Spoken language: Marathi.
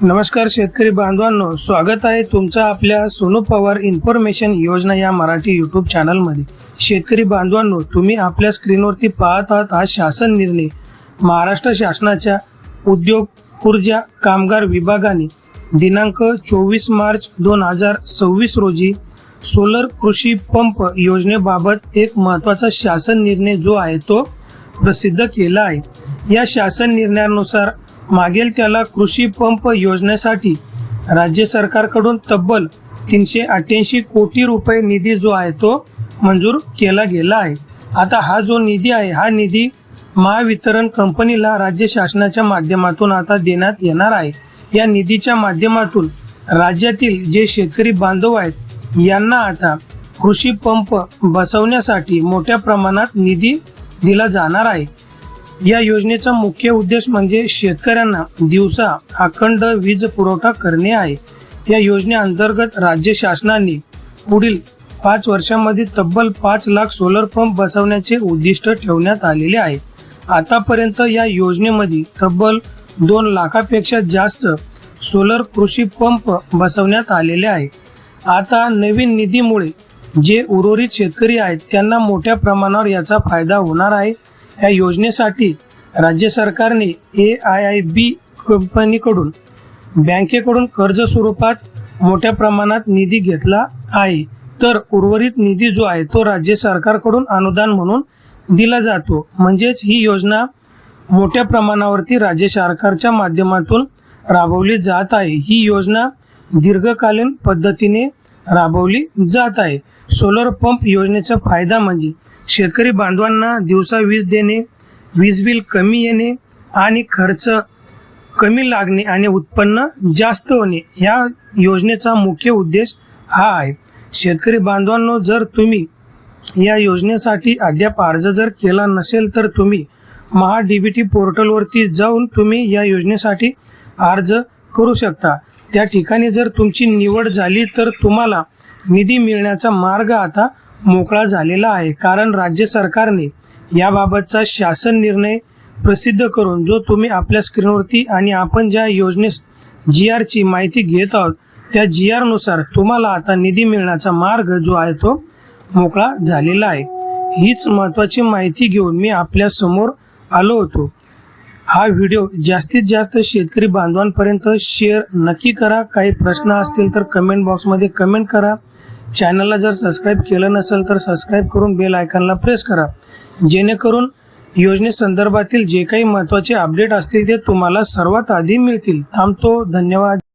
नमस्कार शेतकरी बांधवांनो, स्वागत आहे तुमचं आपल्या सोनू पवार इन्फॉर्मेशन योजना या मराठी यूट्यूब चॅनलमध्ये। शेतकरी बांधवांनो, तुम्ही आपल्या स्क्रीनवरती पाहत आहात हा शासन निर्णय। महाराष्ट्र शासनाच्या उद्योग, ऊर्जा, कामगार विभागाने दिनांक 24 मार्च 2026 रोजी सोलर कृषी पंप योजनेबाबत एक महत्त्वाचा शासन निर्णय जो आहे तो प्रसिद्ध केला आहे। या शासन निर्णयानुसार मागेल त्याला कृषी पंप योजनेसाठी राज्य सरकारकडून तब्बल 388 कोटी रुपये निधी जो आहे तो मंजूर केला गेला आहे। आता हा जो निधी आहे हा निधी महावितरण कंपनीला राज्य शासनाच्या माध्यमातून आता देण्यात येणार आहे। या निधीच्या माध्यमातून राज्यातील जे शेतकरी बांधव आहेत यांना आता कृषी पंप बसवण्यासाठी मोठ्या प्रमाणात निधी दिला जाणार आहे। या योजनेचा मुख्य उद्देश म्हणजे शेतकऱ्यांना दिवसा अखंड वीज पुरवठा करणे आहे। या योजनेअंतर्गत राज्य शासनाने पुढील 5 वर्षांमध्ये तब्बल 5 लाख सोलर पंप बसवण्याचे उद्दिष्ट ठेवण्यात आलेले आहे। आतापर्यंत या योजनेमध्ये तब्बल 2 लाखापेक्षा जास्त सोलर कृषी पंप बसवण्यात आलेले आहे। आता नवीन निधीमुळे जे उर्वरित शेतकरी आहेत त्यांना मोठ्या प्रमाणावर याचा फायदा होणार आहे। या योजनेसाठी राज्य सरकारने AIIB कंपनीकडून बँकेकडून कर्ज स्वरूपात मोठ्या प्रमाणात निधी घेतला आहे, तर उर्वरित निधी जो आहे तो राज्य सरकारकडून अनुदान म्हणून दिला जातो। म्हणजेच ही योजना मोठ्या प्रमाणावरती राज्य सरकारच्या माध्यमातून राबवली जात आहे। ही योजना दीर्घकालीन पद्धतीने राबवली जात आहे। सोलर पंप योजनेचा फायदा म्हणजे शेतकरी बांधवांना दिवसा वीज देणे, वीज बिल कमी येणे आणि खर्च कमी लागणे आणि उत्पन्न जास्त होणे या योजनेचा मुख्य उद्देश हा आहे। शेतकरी बांधवांनो, जर तुम्ही या योजनेसाठी अद्याप अर्ज जर केला नसेल तर तुम्ही महाडीबीटी पोर्टलवरती जाऊन तुम्ही या योजनेसाठी अर्ज करू शकता। त्या ठिकाणी जर तुमची निवड झाली तर तुम्हाला निधी मिळण्याचा मार्ग आता मोकळा झालेला आहे, कारण राज्य सरकारने याबाबतचा शासन निर्णय प्रसिद्ध करून जो तुम्ही आपल्या स्क्रीनवरती आणि आपण ज्या योजनेस GR ची माहिती घेत आहोत त्या GR नुसार तुम्हाला आता निधी मिळण्याचा मार्ग जो आहे तो मोकळा झालेला आहे। हीच महत्त्वाची माहिती घेऊन मी आपल्या समोर आलो होतो। हा व्हिडिओ जास्तीत जास्त शेतकरी बांधवांपर्यंत शेअर नक्की करा। काही प्रश्न असतील तर कमेंट बॉक्समध्ये कमेंट करा। चॅनलला जर सबस्क्राईब केलं नसेल तर सबस्क्राईब करून बेल आयकॉनला प्रेस करा, जेणेकरून योजनेसंदर्भातील जे काही महत्त्वाचे अपडेट असतील ते तुम्हाला सर्वात आधी मिळतील। थांबतो, धन्यवाद।